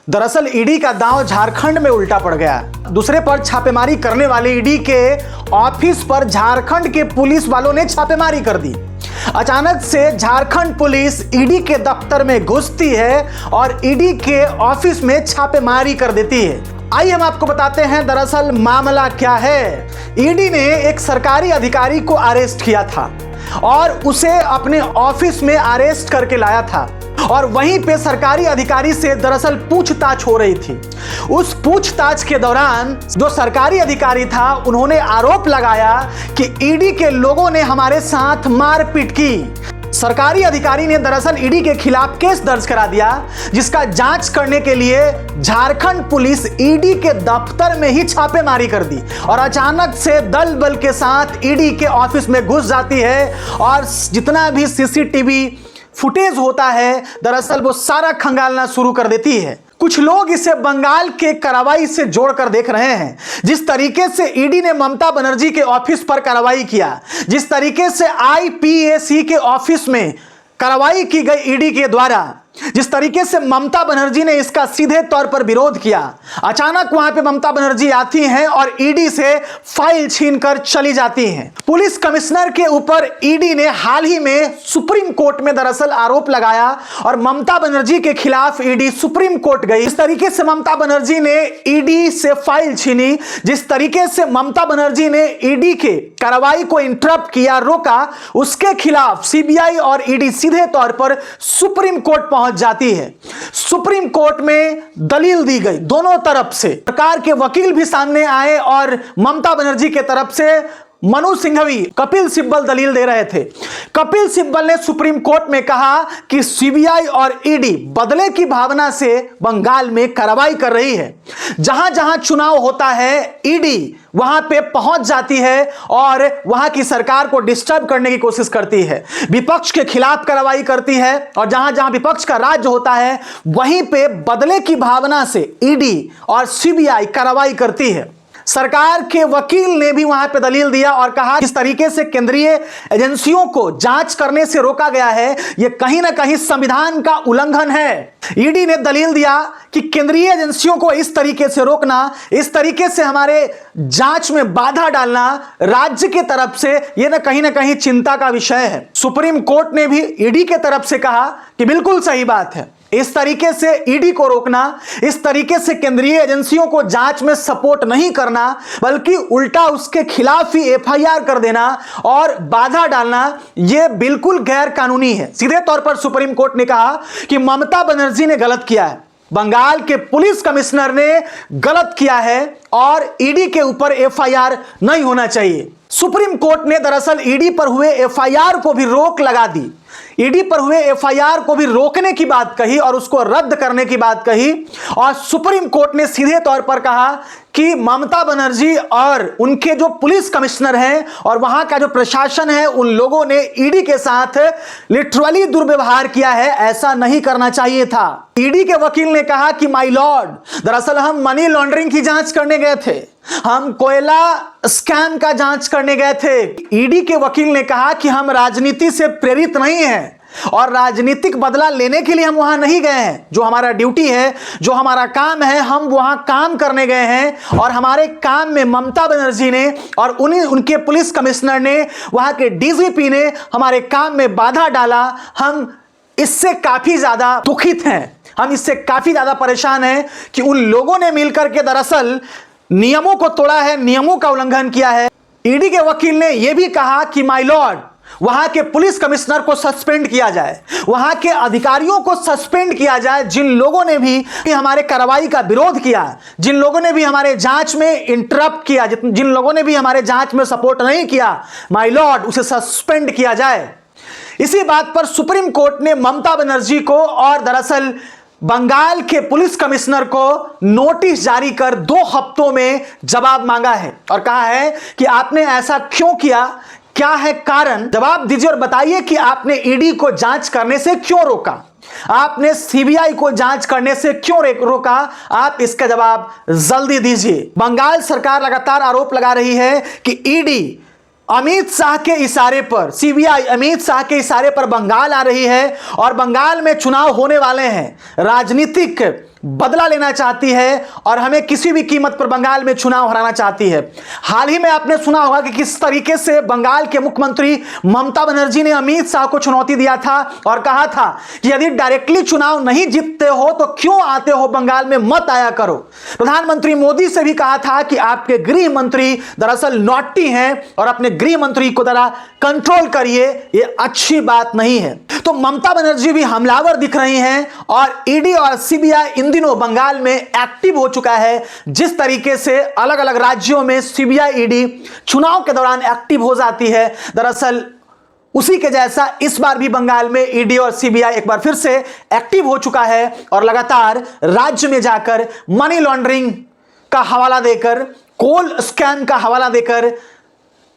दरअसल ईडी का दांव झारखंड में उल्टा पड़ गया। दूसरे पर छापेमारी करने वाले ईडी के ऑफिस पर झारखंड के पुलिस वालों ने छापेमारी कर दी। अचानक से झारखंड पुलिस ईडी के दफ्तर में घुसती है और ईडी के ऑफिस में छापेमारी कर देती है। आइए हम आपको बताते हैं दरअसल मामला क्या है। ईडी ने एक सरकारी अधिकारी को अरेस्ट किया था और उसे अपने ऑफिस में अरेस्ट करके लाया था और वहीं पे सरकारी अधिकारी से दरअसल पूछताछ हो रही थी। उस पूछताछ के दौरान जो सरकारी अधिकारी था उन्होंने आरोप लगाया कि ईडी के लोगों ने हमारे साथ मारपीट की। सरकारी अधिकारी ने दरअसल ईडी के खिलाफ केस दर्ज करा दिया, जिसका जांच करने के लिए झारखंड पुलिस ईडी के दफ्तर में ही छापेमारी कर दी और अचानक से दल बल के साथ ईडी के ऑफिस में घुस जाती है और जितना भी सीसीटीवी फुटेज होता है दरअसल वो सारा खंगालना शुरू कर देती है। कुछ लोग इसे बंगाल के कार्रवाई से जोड़कर देख रहे हैं। जिस तरीके से ईडी ने ममता बनर्जी के ऑफिस पर कार्रवाई किया, जिस तरीके से आईपीएसी के ऑफिस में कार्रवाई की गई ईडी के द्वारा, जिस तरीके से ममता बनर्जी ने इसका सीधे तौर पर विरोध किया, अचानक वहां पे ममता बनर्जी आती हैं और ईडी से फाइल छीनकर चली जाती हैं। पुलिस कमिश्नर के ऊपर ईडी ने हाल ही में सुप्रीम कोर्ट में दरअसल आरोप लगाया और ममता बनर्जी के खिलाफ ईडी सुप्रीम कोर्ट गई। इस तरीके से ममता बनर्जी ने ईडी से फाइल छीनी, जिस तरीके से ममता बनर्जी ने ईडी के कार्रवाई को इंटरप्ट किया, रोका, उसके खिलाफ सीबीआई और ईडी सीधे तौर पर सुप्रीम कोर्ट पहुंच जाती है। सुप्रीम कोर्ट में दलील दी गई दोनों तरफ से। सरकार के वकील भी सामने आए और ममता बनर्जी के तरफ से मनु सिंघवी, कपिल सिब्बल दलील दे रहे थे। कपिल सिब्बल ने सुप्रीम कोर्ट में कहा कि सीबीआई और ईडी बदले की भावना से बंगाल में कार्रवाई कर रही है। जहां जहां चुनाव होता है ईडी वहां पे पहुंच जाती है और वहां की सरकार को डिस्टर्ब करने की कोशिश करती है, विपक्ष के खिलाफ कार्रवाई करती है और जहां जहां विपक्ष का राज होता है वहीं पे बदले की भावना से ईडी और सीबीआई कार्रवाई करती है। सरकार के वकील ने भी वहां पे दलील दिया और कहा किस तरीके से केंद्रीय एजेंसियों को जांच करने से रोका गया है, यह कहीं ना कहीं संविधान का उल्लंघन है। ईडी ने दलील दिया कि केंद्रीय एजेंसियों को इस तरीके से रोकना, इस तरीके से हमारे जांच में बाधा डालना राज्य के तरफ से यह ना कहीं चिंता का विषय है। सुप्रीम कोर्ट ने भी ईडी के तरफ से कहा कि बिल्कुल सही बात है, इस तरीके से ईडी को रोकना, इस तरीके से केंद्रीय एजेंसियों को जांच में सपोर्ट नहीं करना बल्कि उल्टा उसके खिलाफ ही एफआईआर कर देना और बाधा डालना, यह बिल्कुल गैर कानूनी है। सीधे तौर पर सुप्रीम कोर्ट ने कहा कि ममता बनर्जी ने गलत किया है, बंगाल के पुलिस कमिश्नर ने गलत किया है और ईडी के ऊपर एफआईआर नहीं होना चाहिए। सुप्रीम कोर्ट ने दरअसल ईडी पर हुए एफआईआर को भी रोक लगा दी। ईडी पर हुए एफआईआर को भी रोकने की बात कही और उसको रद्द करने की बात कही और सुप्रीम कोर्ट ने सीधे तौर पर कहा कि ममता बनर्जी और उनके जो पुलिस कमिश्नर हैं और वहां का जो प्रशासन है उन लोगों ने ईडी के साथ लिटरली दुर्व्यवहार किया है, ऐसा नहीं करना चाहिए था। ईडी के वकील ने कहा कि माय लॉर्ड, दरअसल हम मनी लॉन्ड्रिंग की जांच करने गए थे, हम कोयला स्कैम का जांच करने गए थे। ईडी के वकील ने कहा कि हम राजनीति से प्रेरित नहीं हैं और राजनीतिक बदला लेने के लिए हम वहां नहीं गए हैं। जो हमारा ड्यूटी है, जो हमारा काम है, हम वहां काम करने गए हैं और हमारे काम में ममता बनर्जी ने और उनके पुलिस कमिश्नर ने, वहां के डीजीपी ने हमारे काम में बाधा डाला। हम इससे काफी ज्यादा दुखित हैं, हम इससे काफी ज्यादा परेशान हैं कि उन लोगों ने मिलकर के दरअसल नियमों को तोड़ा है, नियमों का उल्लंघन किया है। ईडी के वकील ने यह भी कहा कि माय लॉर्ड, वहां के पुलिस कमिश्नर को सस्पेंड किया जाए, वहां के अधिकारियों को सस्पेंड किया जाए जिन लोगों ने भी हमारे कार्रवाई का विरोध किया, जिन लोगों ने भी हमारे जांच में इंटरप्ट किया, जिन लोगों ने भी हमारे जांच में सपोर्ट नहीं किया, माय लॉर्ड, उसे सस्पेंड किया जाए। इसी बात पर सुप्रीम कोर्ट ने ममता बनर्जी को और दरअसल बंगाल के पुलिस कमिश्नर को नोटिस जारी कर 2 हफ्तों में जवाब मांगा है और कहा है कि आपने ऐसा क्यों किया, क्या है कारण, जवाब दीजिए और बताइए कि आपने ईडी को जांच करने से क्यों रोका, आपने सीबीआई को जांच करने से क्यों रोका, आप इसका जवाब जल्दी दीजिए। बंगाल सरकार लगातार आरोप लगा रही है कि ईडी अमित शाह के इशारे पर, सीबीआई अमित शाह के इशारे पर बंगाल आ रही है और बंगाल में चुनाव होने वाले हैं, राजनीतिक बदला लेना चाहती है और हमें किसी भी कीमत पर बंगाल में चुनाव हराना चाहती है। हाल ही में आपने सुना होगा कि किस तरीके से बंगाल के मुख्यमंत्री ममता बनर्जी ने अमित शाह को चुनौती दिया था और कहा था कि यदि डायरेक्टली चुनाव नहीं जीतते हो तो क्यों आते हो बंगाल में, मत आया करो। प्रधानमंत्री मोदी से भी कहा था कि आपके गृह मंत्री दरअसल नॉटी हैं और अपने गृह मंत्री को जरा कंट्रोल करिए, ये अच्छी बात नहीं है। तो ममता बनर्जी भी हमलावर दिख रही हैं और ईडी और सीबीआई इन दिनों बंगाल में एक्टिव हो चुका है। जिस तरीके से अलग अलग राज्यों में सीबीआई ईडी चुनाव के दौरान एक्टिव हो जाती है, दरअसल उसी के जैसा इस बार भी बंगाल में ईडी और सीबीआई एक बार फिर से एक्टिव हो चुका है और लगातार राज्य में जाकर मनी लॉन्ड्रिंग का हवाला देकर, कोल स्कैम का हवाला देकर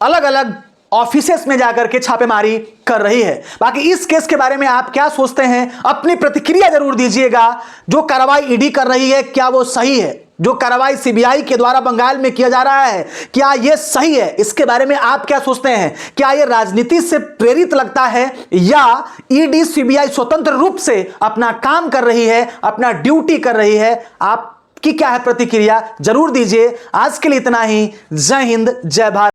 अलग अलग ऑफिसेस में जाकर के छापेमारी कर रही है। बाकी इस केस के बारे में आप क्या सोचते हैं, अपनी प्रतिक्रिया जरूर दीजिएगा। जो कार्रवाई ईडी कर रही है क्या वो सही है? जो कार्रवाई सीबीआई के द्वारा बंगाल में किया जा रहा है क्या यह सही है? इसके बारे में आप क्या सोचते हैं? क्या यह राजनीति से प्रेरित लगता है या ईडी सीबीआई स्वतंत्र रूप से अपना काम कर रही है, अपना ड्यूटी कर रही है? आपकी क्या है प्रतिक्रिया, जरूर दीजिए। आज के लिए इतना ही। जय हिंद, जय भारत।